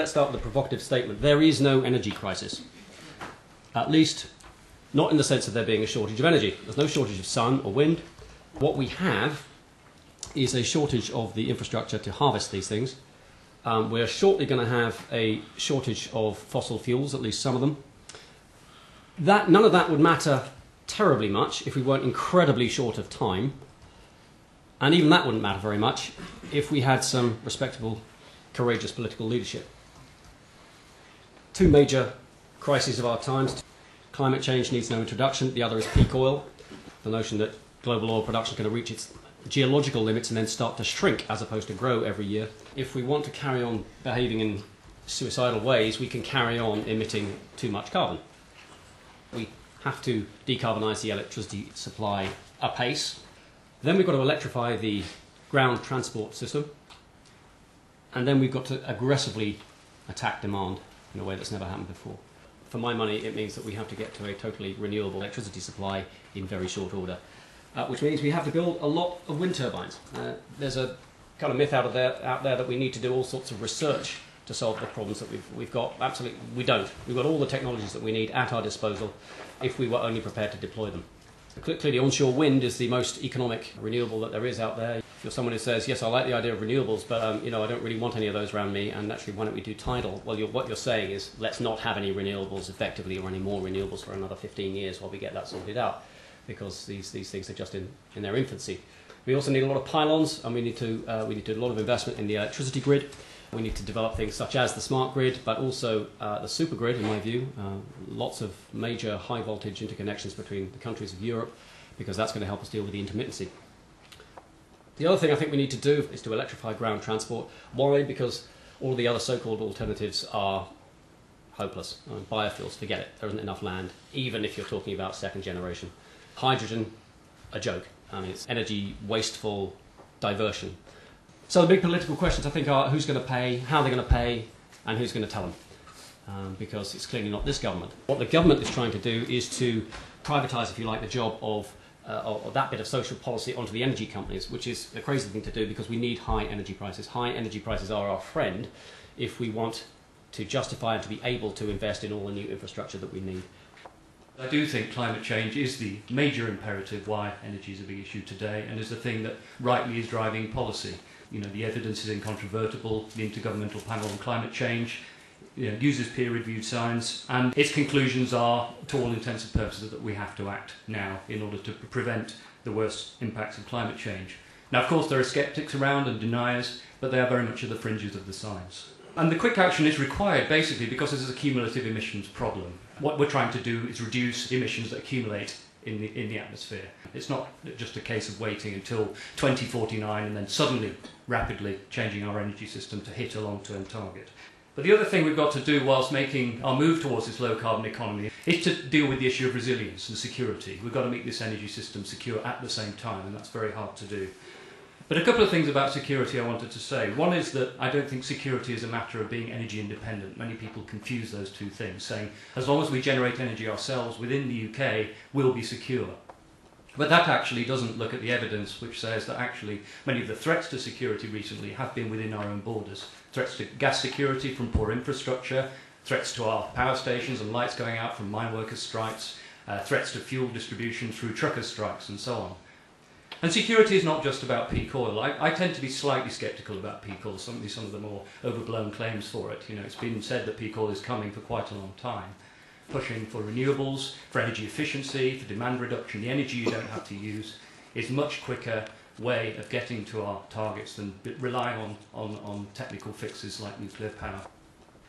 let's start with a provocative statement. There is no energy crisis. At least not in the sense of there being a shortage of energy. There's no shortage of sun or wind. What we have is a shortage of the infrastructure to harvest these things. We're shortly going to have a shortage of fossil fuels, at least some of them. None of that would matter terribly much if we weren't incredibly short of time. And even that wouldn't matter very much if we had some respectable, courageous political leadership. Two major crises of our times. Climate change needs no introduction. The other is peak oil. The notion that global oil production is going to reach its geological limits and then start to shrink as opposed to grow every year. If we want to carry on behaving in suicidal ways, we can carry on emitting too much carbon. We have to decarbonise the electricity supply apace. Then we've got to electrify the ground transport system. And then we've got to aggressively attack demand in a way that's never happened before. For my money, it means that we have to get to a totally renewable electricity supply in very short order, which means we have to build a lot of wind turbines. There's a kind of myth out there that we need to do all sorts of research to solve the problems that we've got. Absolutely, we don't. We've got all the technologies that we need at our disposal if we were only prepared to deploy them. Clearly, onshore wind is the most economic renewable that there is out there. If you're someone who says, yes, I like the idea of renewables, but I don't really want any of those around me, and actually, why don't we do tidal? Well, what you're saying is, let's not have any renewables effectively, or any more renewables for another 15 years while we get that sorted out, because these things are just in their infancy. We also need a lot of pylons, and we need to do a lot of investment in the electricity grid. We need to develop things such as the smart grid, but also the super grid, in my view. Lots of major high voltage interconnections between the countries of Europe, because that's going to help us deal with the intermittency. The other thing I think we need to do is to electrify ground transport. Why? Because all the other so-called alternatives are hopeless. Biofuels, forget it. There isn't enough land, even if you're talking about second generation. Hydrogen, a joke. It's energy wasteful diversion. So the big political questions, I think, are who's going to pay, how they're going to pay, and who's going to tell them. Because it's clearly not this government. What the government is trying to do is to privatise, if you like, the job of that bit of social policy onto the energy companies, which is a crazy thing to do because we need high energy prices. High energy prices are our friend if we want to justify and to be able to invest in all the new infrastructure that we need. I do think climate change is the major imperative why energy is a big issue today, and is the thing that rightly is driving policy. The evidence is incontrovertible. The Intergovernmental Panel on Climate Change uses peer-reviewed science, and its conclusions are, to all intents and purposes, that we have to act now in order to prevent the worst impacts of climate change. Now, of course, there are sceptics around and deniers, but they are very much at the fringes of the science. And the quick action is required, basically, because this is a cumulative emissions problem. What we're trying to do is reduce emissions that accumulate in the atmosphere. It's not just a case of waiting until 2049 and then suddenly, rapidly changing our energy system to hit a long-term target. But the other thing we've got to do whilst making our move towards this low-carbon economy is to deal with the issue of resilience and security. We've got to make this energy system secure at the same time, and that's very hard to do. But a couple of things about security I wanted to say. One is that I don't think security is a matter of being energy independent. Many people confuse those two things, saying as long as we generate energy ourselves within the UK, we'll be secure. But that actually doesn't look at the evidence which says that actually many of the threats to security recently have been within our own borders. Threats to gas security from poor infrastructure, threats to our power stations and lights going out from mine workers' strikes, threats to fuel distribution through truckers' strikes and so on. And security is not just about peak oil. I tend to be slightly sceptical about peak oil, some of the more overblown claims for it. It's been said that peak oil is coming for quite a long time. Pushing for renewables, for energy efficiency, for demand reduction, the energy you don't have to use is a much quicker way of getting to our targets than relying on technical fixes like nuclear power.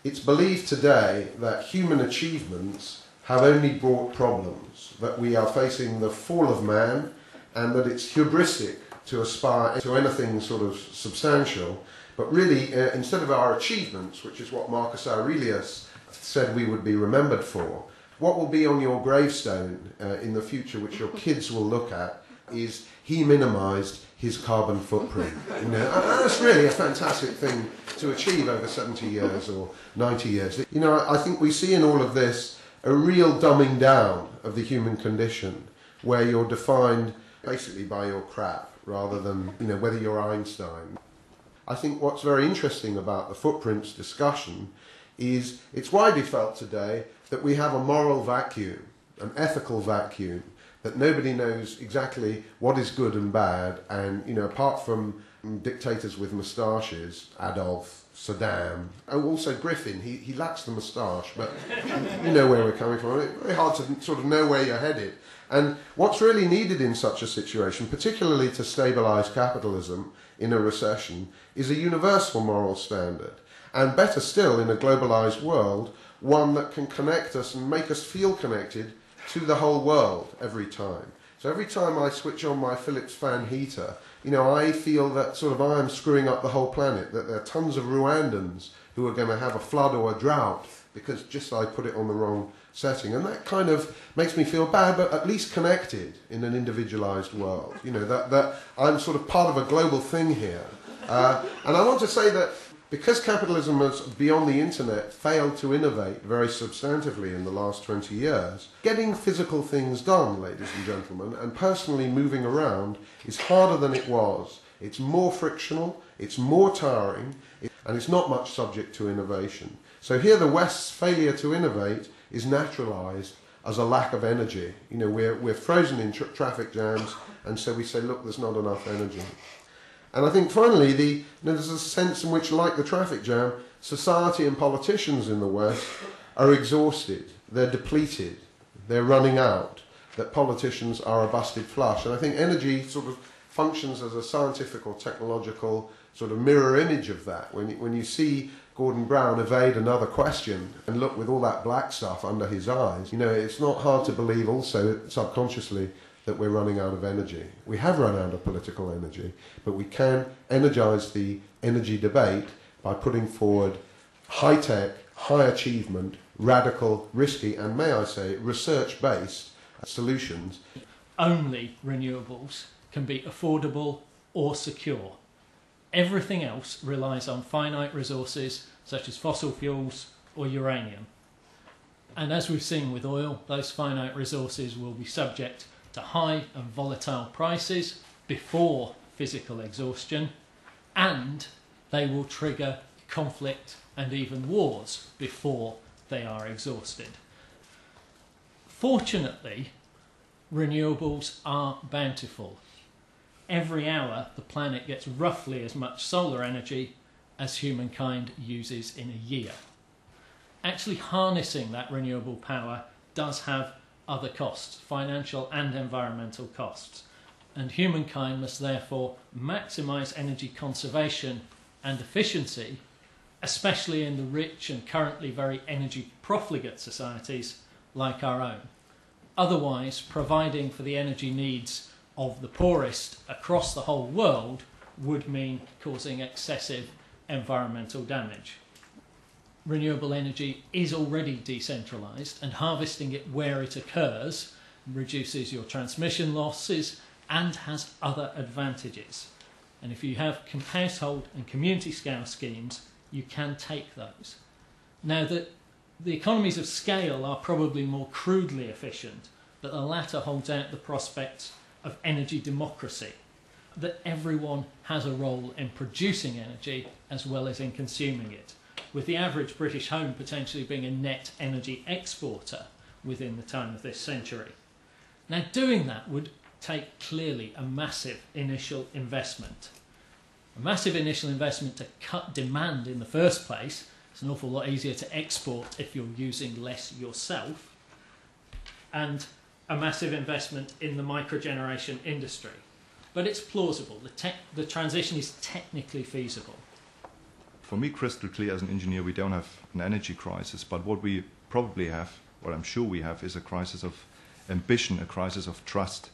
It's believed today that human achievements have only brought problems, that we are facing the fall of man, and that it's hubristic to aspire to anything sort of substantial, but really instead of our achievements, which is what Marcus Aurelius said we would be remembered for, what will be on your gravestone in the future, which your kids will look at, is he minimised his carbon footprint. And that's really a fantastic thing to achieve over 70 years or 90 years. I think we see in all of this a real dumbing down of the human condition, where you're defined basically by your crap rather than whether you're Einstein. I think what's very interesting about the footprints discussion is it's widely felt today that we have a moral vacuum, an ethical vacuum, that nobody knows exactly what is good and bad, and, you know, apart from dictators with moustaches, Adolf, Saddam, and also Griffin, he lacks the moustache, but you know where we're coming from. It's very hard to sort of know where you're headed. And what's really needed in such a situation, particularly to stabilise capitalism in a recession, is a universal moral standard. And better still, in a globalised world, one that can connect us and make us feel connected to the whole world every time. So every time I switch on my Philips fan heater, you know, I feel that sort of I am screwing up the whole planet, that there are tons of Rwandans who are going to have a flood or a drought because just I put it on the wrong setting. And that kind of makes me feel bad, but at least connected in an individualised world. You know, that I'm sort of part of a global thing here. And I want to say that because capitalism has, beyond the internet, failed to innovate very substantively in the last 20 years, getting physical things done, ladies and gentlemen, and personally moving around is harder than it was. It's more frictional, it's more tiring, and it's not much subject to innovation. So here the West's failure to innovate is naturalised as a lack of energy. You know, we're frozen in traffic jams, and so we say, look, there's not enough energy. And I think finally, there's a sense in which, like the traffic jam, society and politicians in the West are exhausted, they're depleted, they're running out, that politicians are a busted flush. And I think energy sort of functions as a scientific or technological sort of mirror image of that. When you see Gordon Brown evade another question and look with all that black stuff under his eyes, you know, it's not hard to believe also subconsciously that we're running out of energy. We have run out of political energy, but we can energise the energy debate by putting forward high-tech, high achievement, radical, risky, and may I say, research-based solutions. Only renewables can be affordable or secure. Everything else relies on finite resources such as fossil fuels or uranium. And as we've seen with oil, those finite resources will be subject to high and volatile prices before physical exhaustion, and they will trigger conflict and even wars before they are exhausted. Fortunately, renewables are bountiful. Every hour the planet gets roughly as much solar energy as humankind uses in a year. Actually harnessing that renewable power does have other costs, financial and environmental costs, and humankind must therefore maximise energy conservation and efficiency, especially in the rich and currently very energy profligate societies like our own. Otherwise, providing for the energy needs of the poorest across the whole world would mean causing excessive environmental damage. Renewable energy is already decentralised, and harvesting it where it occurs reduces your transmission losses and has other advantages. And if you have household and community scale schemes, you can take those. Now, the economies of scale are probably more crudely efficient, but the latter holds out the prospects of energy democracy, that everyone has a role in producing energy as well as in consuming it, with the average British home potentially being a net energy exporter within the time of this century. Now, doing that would take clearly a massive initial investment. A massive initial investment to cut demand in the first place. It's an awful lot easier to export if you're using less yourself. And a massive investment in the microgeneration industry. But it's plausible. The transition is technically feasible. For me, crystal clear as an engineer, we don't have an energy crisis, but what we probably have, what I'm sure we have, is a crisis of ambition, a crisis of trust.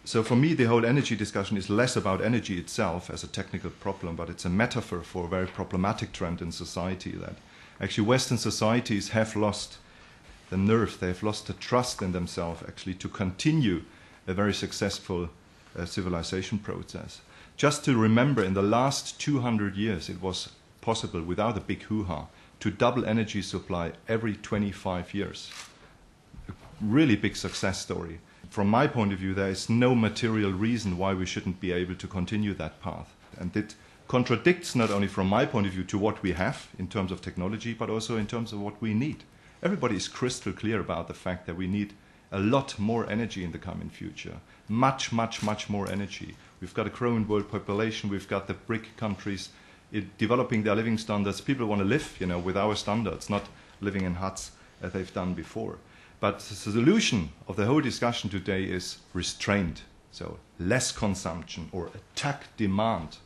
So for me, the whole energy discussion is less about energy itself as a technical problem, but it's a metaphor for a very problematic trend in society, that actually Western societies have lost the nerve, they've lost the trust in themselves actually to continue a very successful civilization process. Just to remember, in the last 200 years, it was possible without a big hoo-ha to double energy supply every 25 years. A really big success story. From my point of view, there is no material reason why we shouldn't be able to continue that path. And contradicts not only from my point of view to what we have in terms of technology, but also in terms of what we need. Everybody is crystal clear about the fact that we need a lot more energy in the coming future. Much, much, much more energy. We've got a growing world population. We've got the BRIC countries developing their living standards. People want to live, with our standards, not living in huts as they've done before. But the solution of the whole discussion today is restraint. So less consumption or attack demand.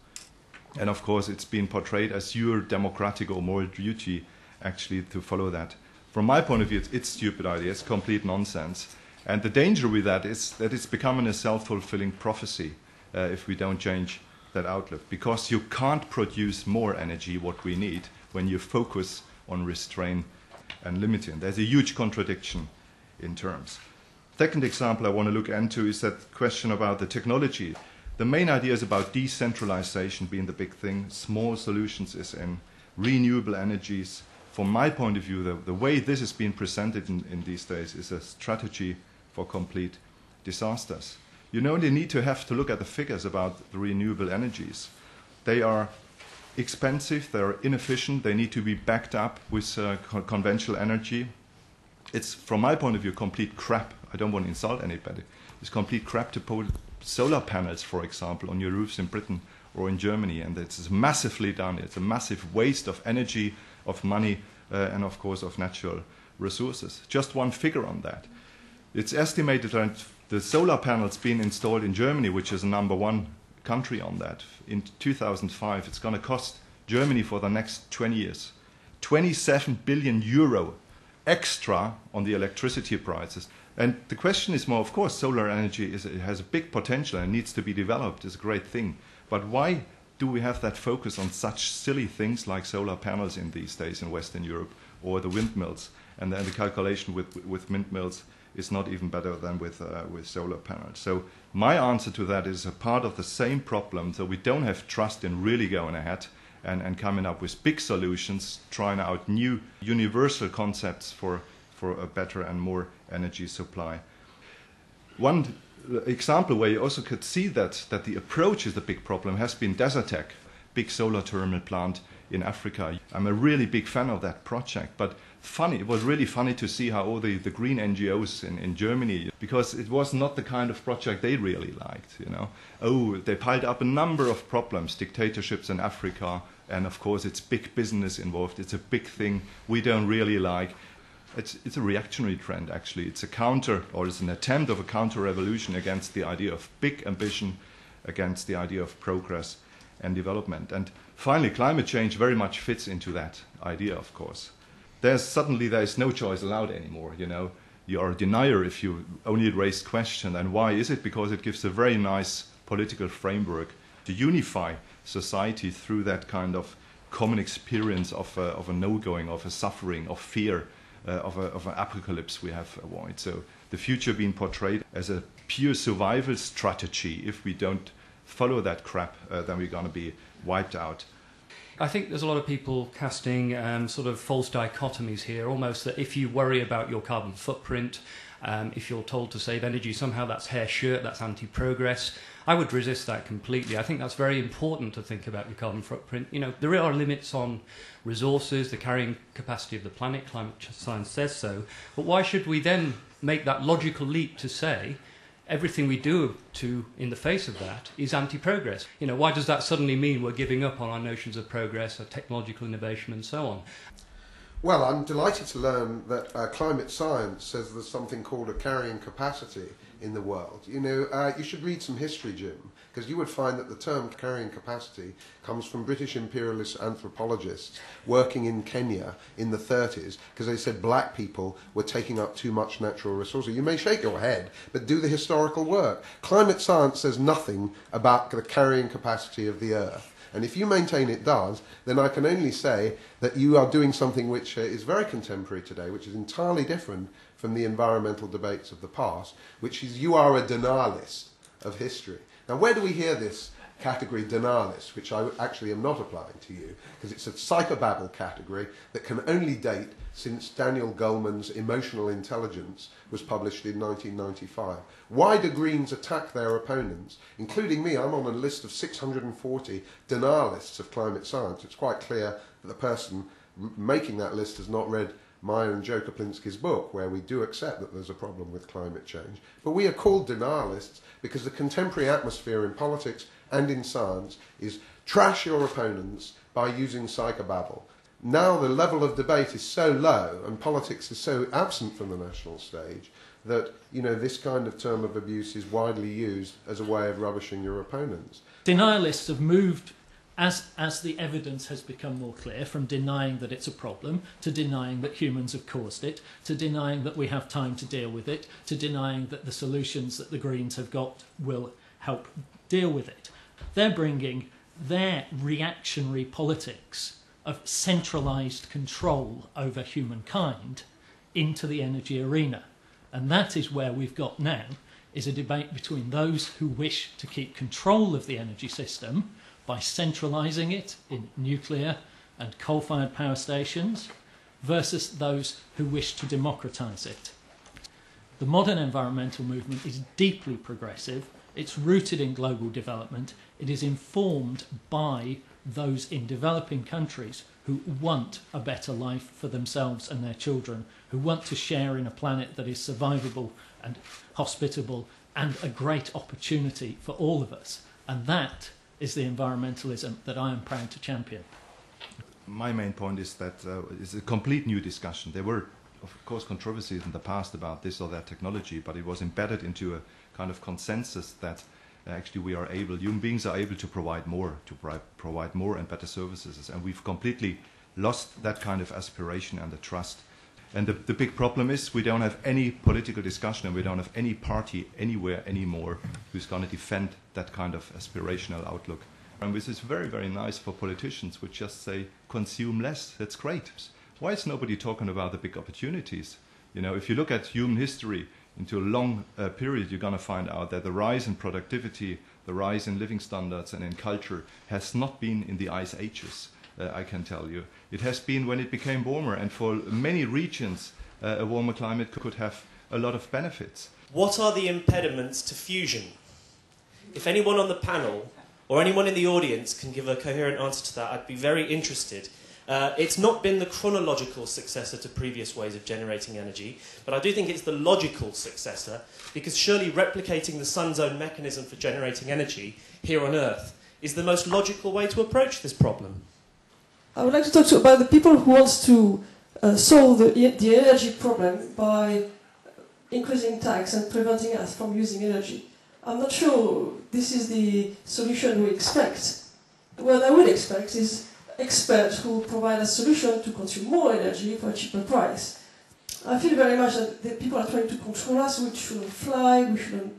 And of course, it's been portrayed as your democratic or moral duty actually to follow that. From my point of view, it's stupid idea. It's complete nonsense. And the danger with that is that it's becoming a self-fulfilling prophecy if we don't change that outlook. Because you can't produce more energy, what we need, when you focus on restraint and limiting. There's a huge contradiction in terms. Second example I want to look into is that question about the technology. The main idea is about decentralization being the big thing. Small solutions is in renewable energies. From my point of view, the way this is being presented in these days is a strategy for complete disasters. You only need to have to look at the figures about the renewable energies. They are expensive, they are inefficient, they need to be backed up with conventional energy. It's, from my point of view, complete crap. I don't want to insult anybody. It's complete crap to put solar panels, for example, on your roofs in Britain or in Germany, and it's massively done. It's a massive waste of energy, of money, and of course of natural resources. Just one figure on that. It's estimated that the solar panels being installed in Germany, which is the #1 country on that, in 2005, it's going to cost Germany for the next 20 years 27 billion euro extra on the electricity prices. And the question is more, of course, solar energy has a big potential and needs to be developed. It's a great thing. But why do we have that focus on such silly things like solar panels in these days in Western Europe, or the windmills? And then the calculation with windmills is not even better than with solar panels. So my answer to that is a part of the same problem. So we don't have trust in really going ahead and coming up with big solutions, trying out new universal concepts for a better and more energy supply. One example where you also could see that the approach is the big problem has been Desertec, big solar thermal plant in Africa. I'm a really big fan of that project, but it was really funny to see how all the green NGOs in Germany, because it was not the kind of project they really liked, Oh, they piled up a number of problems, dictatorships in Africa, and of course it's big business involved, it's a big thing we don't really like. It's a reactionary trend, actually. It's an attempt of a counter-revolution against the idea of big ambition, against the idea of progress and development. And finally, climate change very much fits into that idea, of course. There is no choice allowed anymore, You are a denier if you only raise question. And why is it? Because it gives a very nice political framework to unify society through that kind of common experience of a no-going, of a suffering, of fear, of an apocalypse we have avoided. So the future being portrayed as a pure survival strategy. If we don't follow that crap, then we're going to be wiped out. I think there's a lot of people casting sort of false dichotomies here, almost that if you worry about your carbon footprint, if you're told to save energy, somehow that's hair shirt, that's anti-progress. I would resist that completely. I think that's very important to think about your carbon footprint. There are limits on resources, the carrying capacity of the planet, climate science says so. But why should we then make that logical leap to say everything we do in the face of that is anti-progress? Why does that suddenly mean we're giving up on our notions of progress, of technological innovation and so on? Well, I'm delighted to learn that climate science says there's something called a carrying capacity in the world. You should read some history, Jim, because you would find that the term carrying capacity comes from British imperialist anthropologists working in Kenya in the 30s, because they said black people were taking up too much natural resources. You may shake your head, but do the historical work. Climate science says nothing about the carrying capacity of the Earth. And if you maintain it does, then I can only say that you are doing something which is very contemporary today, which is entirely different from the environmental debates of the past, which is you are a denialist of history. Now, where do we hear this category denialist, which I actually am not applying to you, because it's a psychobabble category that can only date since Daniel Goleman's Emotional Intelligence was published in 1995. Why do Greens attack their opponents, including me? I'm on a list of 640 denialists of climate science. It's quite clear that the person making that list has not read mine and Joe Kaplinsky's book, where we do accept that there's a problem with climate change. But we are called denialists because the contemporary atmosphere in politics and in science is trash your opponents by using psychobabble. Now the level of debate is so low and politics is so absent from the national stage that, you know, this kind of term of abuse is widely used as a way of rubbishing your opponents. Denialists have moved, as the evidence has become more clear, from denying that it's a problem to denying that humans have caused it, to denying that we have time to deal with it, to denying that the solutions that the Greens have got will help deal with it. They're bringing their reactionary politics of centralised control over humankind into the energy arena. And that is where we've got now, is a debate between those who wish to keep control of the energy system by centralising it in nuclear and coal-fired power stations versus those who wish to democratise it. The modern environmental movement is deeply progressive. It's rooted in global development. It is informed by those in developing countries who want a better life for themselves and their children, who want to share in a planet that is survivable and hospitable and a great opportunity for all of us. And that is the environmentalism that I am proud to champion. My main point is that it's a complete new discussion. There were, of course, controversies in the past about this or that technology, but it was embedded into a kind of consensus that actually human beings are able to provide more and better services. And we've completely lost that kind of aspiration and the trust. And the big problem is we don't have any political discussion and we don't have any party anywhere anymore who's going to defend that kind of aspirational outlook. And this is very, very nice for politicians who just say, consume less, that's great. Why is nobody talking about the big opportunities? You know, if you look at human history into a long period, you're going to find out that the rise in productivity, the rise in living standards and in culture has not been in the ice ages. I can tell you. It has been when it became warmer, and for many regions a warmer climate could have a lot of benefits. What are the impediments to fusion? If anyone on the panel or anyone in the audience can give a coherent answer to that, I'd be very interested. It's not been the chronological successor to previous ways of generating energy, but I do think it's the logical successor, because surely replicating the sun's own mechanism for generating energy here on Earth is the most logical way to approach this problem. I would like to talk about the people who want to solve the energy problem by increasing tax and preventing us from using energy. I'm not sure this is the solution we expect. What I would expect is experts who provide a solution to consume more energy for a cheaper price. I feel very much that the people are trying to control us. We shouldn't fly. We shouldn't,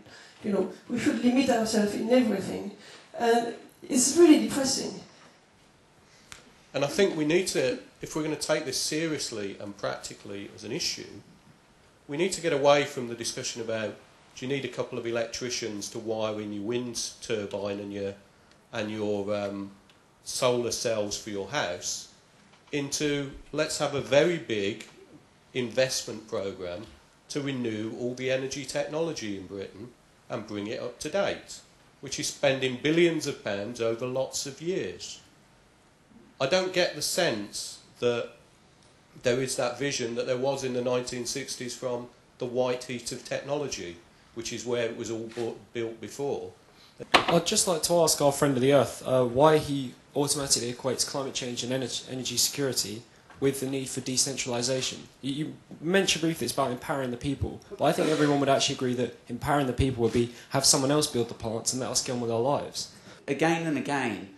we should limit ourselves in everything, and it's really depressing. And I think we need to, if we're going to take this seriously and practically as an issue, we need to get away from the discussion about, do you need a couple of electricians to wire in your wind turbine and your solar cells for your house, into let's have a very big investment programme to renew all the energy technology in Britain and bring it up to date, which is spending billions of pounds over lots of years. I don't get the sense that there is that vision that there was in the 1960s from the white heat of technology, which is where it was all built before. I'd just like to ask our friend of the Earth why he automatically equates climate change and energy security with the need for decentralisation. You mentioned briefly it's about empowering the people, but I think everyone would actually agree that empowering the people would be have someone else build the plants and let us get on with our lives. Again and again,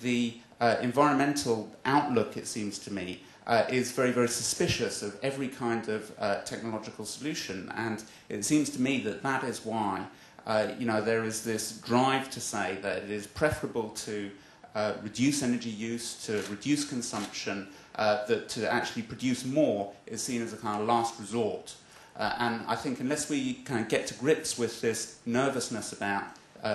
the environmental outlook, it seems to me, is very, very suspicious of every kind of technological solution, and it seems to me that that is why there is this drive to say that it is preferable to reduce energy use, to reduce consumption, that to actually produce more is seen as a kind of last resort. And I think unless we kind of get to grips with this nervousness about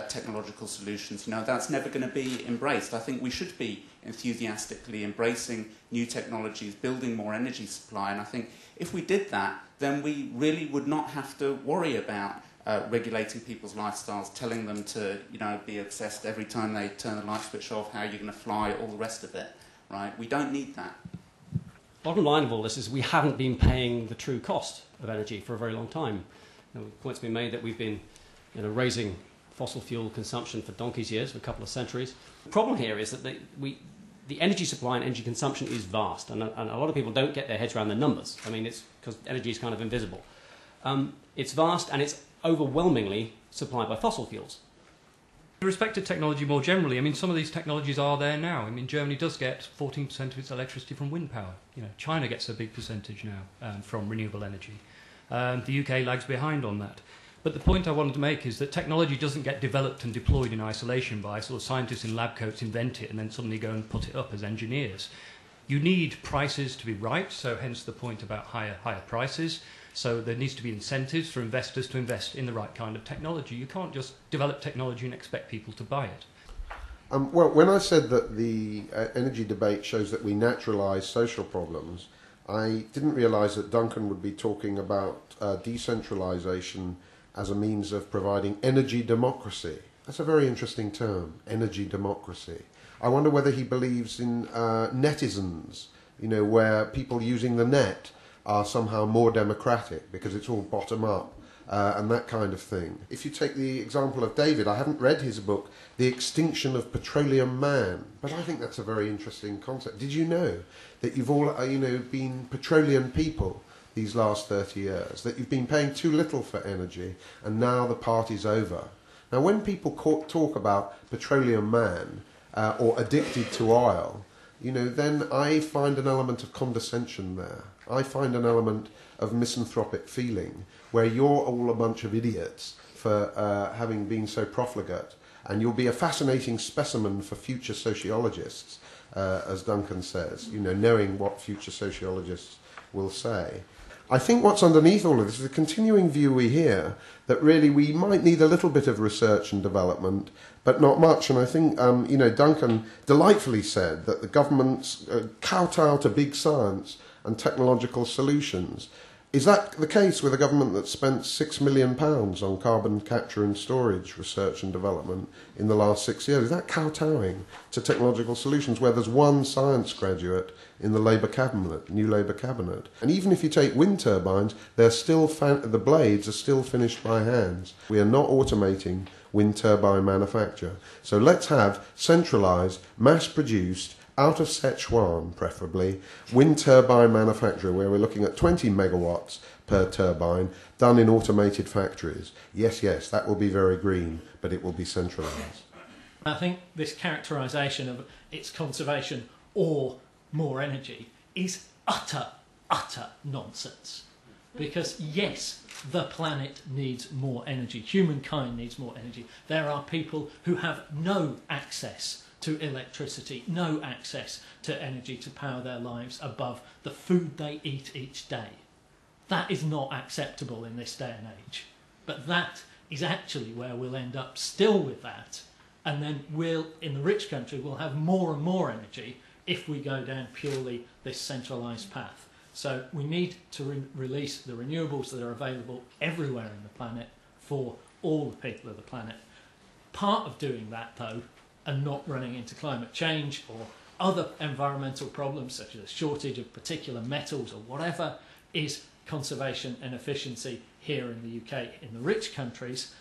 technological solutions. You know, that's never going to be embraced. I think we should be enthusiastically embracing new technologies, building more energy supply, and I think if we did that, then we really would not have to worry about regulating people's lifestyles, telling them to, you know, be obsessed every time they turn the light switch off, how you're going to fly, all the rest of it, right? We don't need that. Bottom line of all this is we haven't been paying the true cost of energy for a very long time. You know, the point's been made that we've been, you know, raising fossil fuel consumption for donkey's years, for a couple of centuries. The problem here is that the energy supply and energy consumption is vast, and a lot of people don't get their heads around the numbers. I mean, it's because energy is kind of invisible. It's vast and it's overwhelmingly supplied by fossil fuels. With respect to technology more generally, I mean, some of these technologies are there now. I mean, Germany does get 14% of its electricity from wind power. You know, China gets a big percentage now from renewable energy. The UK lags behind on that. But the point I wanted to make is that technology doesn't get developed and deployed in isolation by sort of scientists in lab coats invent it and then suddenly go and put it up as engineers. You need prices to be right, so hence the point about higher prices. So there needs to be incentives for investors to invest in the right kind of technology. You can't just develop technology and expect people to buy it. Well, when I said that the energy debate shows that we naturalise social problems, I didn't realise that Duncan would be talking about decentralisation as a means of providing energy democracy. That's a very interesting term, energy democracy. I wonder whether he believes in netizens, you know, where people using the net are somehow more democratic because it's all bottom up and that kind of thing. If you take the example of David, I haven't read his book, The Extinction of Petroleum Man, but I think that's a very interesting concept. Did you know that you've all, been petroleum people these last 30 years, that you've been paying too little for energy and now the party's over? Now, when people talk about petroleum man or addicted to oil, then I find an element of condescension there. I find an element of misanthropic feeling where you're all a bunch of idiots for having been so profligate, and you'll be a fascinating specimen for future sociologists, as Duncan says, knowing what future sociologists will say. I think what's underneath all of this is a continuing view we hear that really we might need a little bit of research and development, but not much. And I think, Duncan delightfully said that the governments kowtow to big science and technological solutions. Is that the case with a government that spent £6 million on carbon capture and storage research and development in the last 6 years? Is that kowtowing to technological solutions where there's one science graduate in the Labour cabinet, new Labour cabinet? And even if you take wind turbines, they're still the blades are still finished by hands. We are not automating wind turbine manufacture. So let's have centralised, mass-produced, out of Sichuan, preferably, wind turbine manufacturer where we're looking at 20 megawatts per turbine done in automated factories. Yes, that will be very green, but it will be centralised. I think this characterisation of its conservation or more energy is utter nonsense. Because yes, the planet needs more energy. Humankind needs more energy. There are people who have no access to electricity, no access to energy to power their lives above the food they eat each day. That is not acceptable in this day and age. But that is actually where we'll end up still with that. And then in the rich country, we'll have more and more energy if we go down purely this centralised path. So we need to release the renewables that are available everywhere in the planet for all the people of the planet. Part of doing that, though, and not running into climate change or other environmental problems such as a shortage of particular metals or whatever, is conservation and efficiency here in the UK, in the rich countries.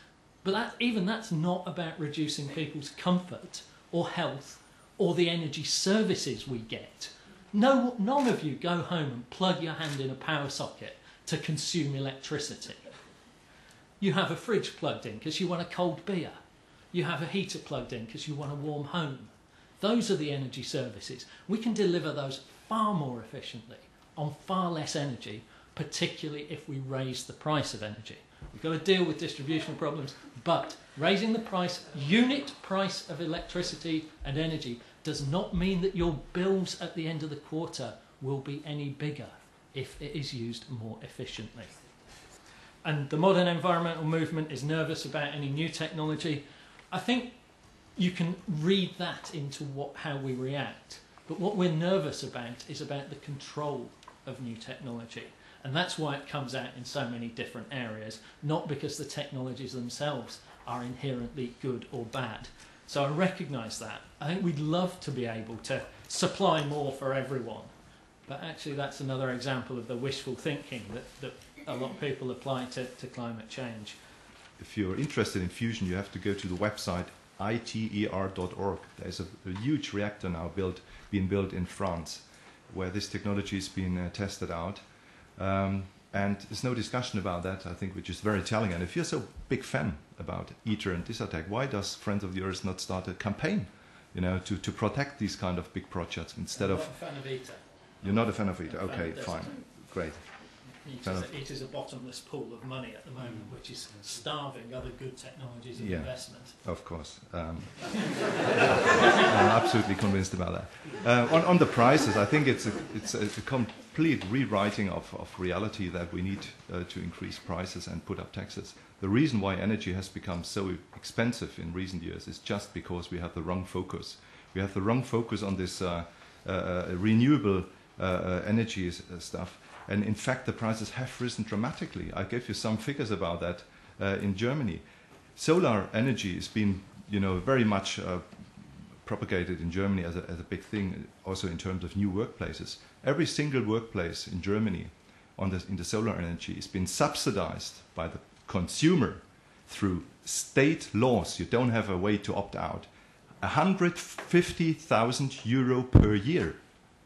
But that's not about reducing people's comfort or health or the energy services we get. None of you go home and plug your hand in a power socket to consume electricity. You have a fridge plugged in because you want a cold beer. You have a heater plugged in because you want a warm home. Those are the energy services. We can deliver those far more efficiently on far less energy, particularly if we raise the price of energy. We've got to deal with distribution problems, but raising the unit price of electricity and energy does not mean that your bills at the end of the quarter will be any bigger if it is used more efficiently. And the modern environmental movement is nervous about any new technology. I think you can read that into how we react. But what we're nervous about is about the control of new technology. And that's why it comes out in so many different areas, not because the technologies themselves are inherently good or bad. So I recognise that. I think we'd love to be able to supply more for everyone. But actually that's another example of the wishful thinking that a lot of people apply to climate change. If you're interested in fusion, you have to go to the website iter.org. There's a huge reactor now being built in France, where this technology is being tested out. And there's no discussion about that, I think, which is very telling. And if you're so big fan about ITER and this attack, why does Friends of the Earth not start a campaign, to protect these kind of big projects instead of... I'm not a fan of ITER. You're not a fan of ITER? Okay, fine. Great. It is a bottomless pool of money at the moment, which is starving other good technologies of investment. Of course. I'm absolutely convinced about that. On the prices, I think it's a complete rewriting of reality that we need to increase prices and put up taxes. The reason why energy has become so expensive in recent years is just because we have the wrong focus. We have the wrong focus on this renewable energy stuff. And in fact, the prices have risen dramatically. I gave you some figures about that in Germany. Solar energy has been, very much propagated in Germany as a big thing, also in terms of new workplaces. Every single workplace in Germany in the solar energy has been subsidized by the consumer through state laws. You don't have a way to opt out. 150,000 euro per year.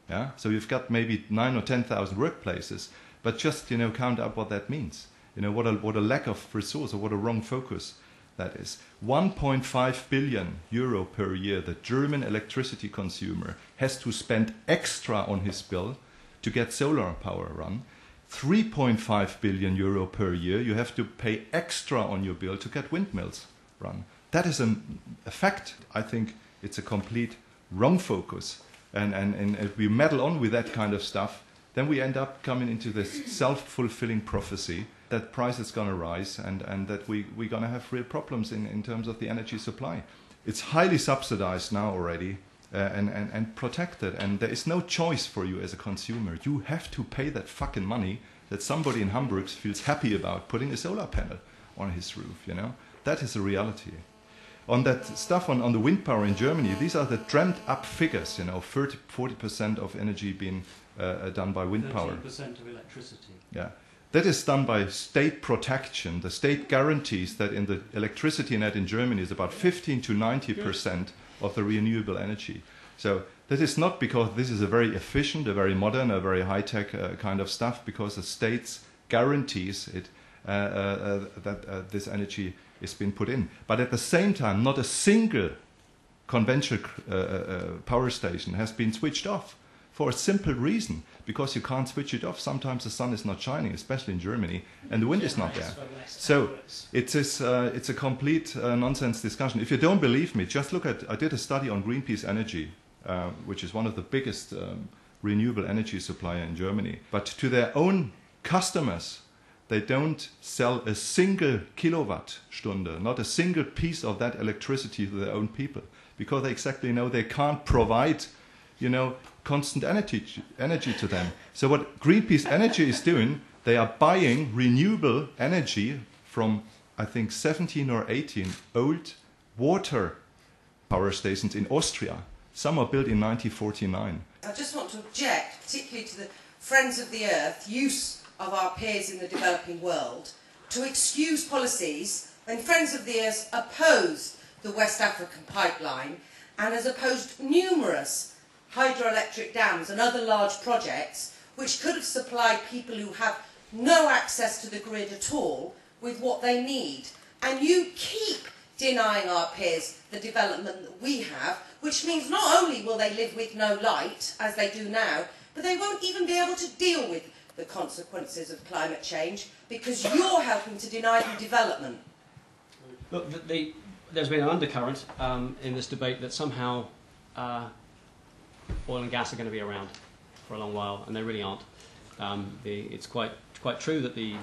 Yeah? So you've got maybe 9,000 or 10,000 workplaces, but just count up what that means. What a lack of resource or what a wrong focus that is. 1.5 billion euro per year the German electricity consumer has to spend extra on his bill to get solar power run. 3.5 billion euro per year you have to pay extra on your bill to get windmills run. That is a fact. I think it's a complete wrong focus. And if we meddle on with that kind of stuff, then we end up coming into this self-fulfilling prophecy that price is going to rise and that we're going to have real problems in terms of the energy supply. It's highly subsidized now already and protected, and there is no choice for you as a consumer. You have to pay that fucking money that somebody in Hamburg feels happy about putting a solar panel on his roof, That is a reality. On that stuff on the wind power in Germany, these are the dreamt up figures, 40% of energy being done by wind power. 13% of electricity. Yeah. That is done by state protection. The state guarantees that in the electricity net in Germany is about 15 to 90% of the renewable energy. So that is not because this is a very efficient, a very modern, a very high-tech kind of stuff, because the state guarantees it that this energy is being put in. But at the same time, not a single conventional power station has been switched off for a simple reason, because you can't switch it off. Sometimes the sun is not shining, especially in Germany, and the wind is not there. So it's a complete nonsense discussion. If you don't believe me, just look at, I did a study on Greenpeace Energy, which is one of the biggest renewable energy supplier in Germany. But to their own customers, they don't sell a single kilowatt stunde, not a single piece of that electricity to their own people, because they exactly know they can't provide, constant energy to them. So what Greenpeace Energy is doing, they are buying renewable energy from, I think, 17 or 18 old water power stations in Austria. Some are built in 1949. I just want to object, particularly to the Friends of the Earth use of our peers in the developing world to excuse policies when Friends of the Earth opposed the West African pipeline and has opposed numerous hydroelectric dams and other large projects which could have supplied people who have no access to the grid at all with what they need. And you keep denying our peers the development that we have, which means not only will they live with no light, as they do now, but they won't even be able to deal with the consequences of climate change because you're helping to deny them development. Look, there's been an undercurrent in this debate that somehow oil and gas are going to be around for a long while, and they really aren't. It's quite true that the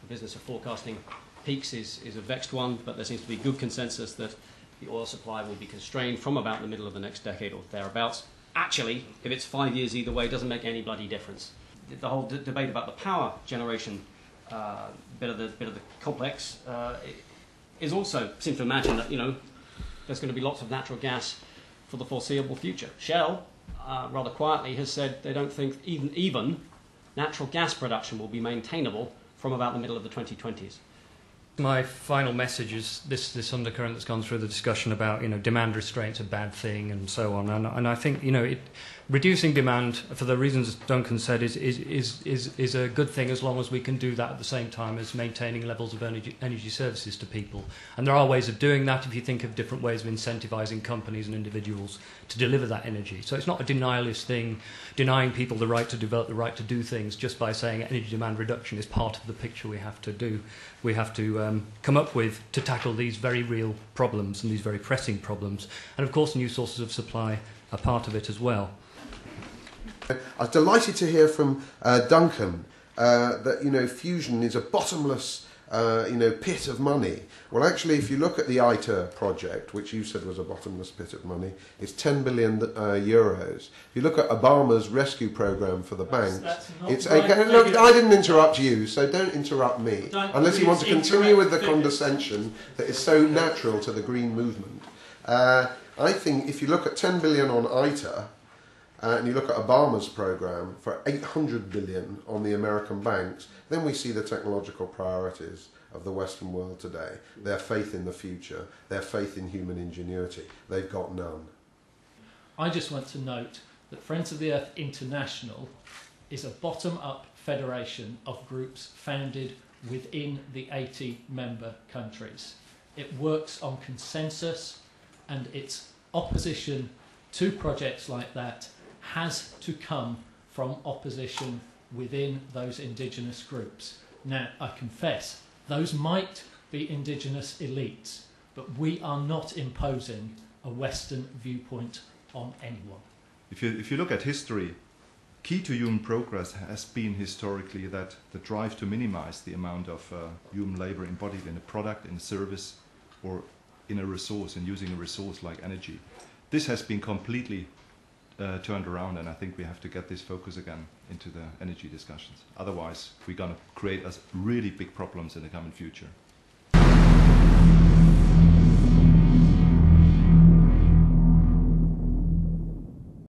business of forecasting peaks is a vexed one, but there seems to be good consensus that the oil supply will be constrained from about the middle of the next decade or thereabouts. Actually, if it's 5 years either way, it doesn't make any bloody difference. The whole debate about the power generation bit of the complex is also seems to imagine that there's going to be lots of natural gas for the foreseeable future. Shell, rather quietly, has said they don't think even natural gas production will be maintainable from about the middle of the 2020s. My final message is this undercurrent that's gone through the discussion about demand restraint's a bad thing and so on, and I think reducing demand for the reasons Duncan said is a good thing as long as we can do that at the same time as maintaining levels of energy services to people. And there are ways of doing that if you think of different ways of incentivising companies and individuals to deliver that energy. So it's not a denialist thing, denying people the right to develop, the right to do things just by saying energy demand reduction is part of the picture we have to do. We have to come up with to tackle these very real problems and these very pressing problems. And of course new sources of supply are part of it as well. I was delighted to hear from Duncan that fusion is a bottomless pit of money. Well, actually, if you look at the ITER project, which you said was a bottomless pit of money, it's 10 billion euros. If you look at Obama's rescue program for the banks, it's look. I didn't interrupt you, so don't interrupt me unless you want to continue with the condescension that is so natural to the Green movement. I think if you look at 10 billion on ITER. And you look at Obama's program for 800 billion on the American banks, then we see the technological priorities of the Western world today. Their faith in the future, their faith in human ingenuity. They've got none. I just want to note that Friends of the Earth International is a bottom-up federation of groups founded within the 80 member countries. It works on consensus, and its opposition to projects like that has to come from opposition within those indigenous groups. Now, I confess, those might be indigenous elites, but we are not imposing a Western viewpoint on anyone. If you look at history, key to human progress has been historically that the drive to minimize the amount of human labor embodied in a product, in a service, or in a resource, in using a resource like energy. This has been completely turned around, and I think we have to get this focus again into the energy discussions. Otherwise, we're going to create us really big problems in the coming future.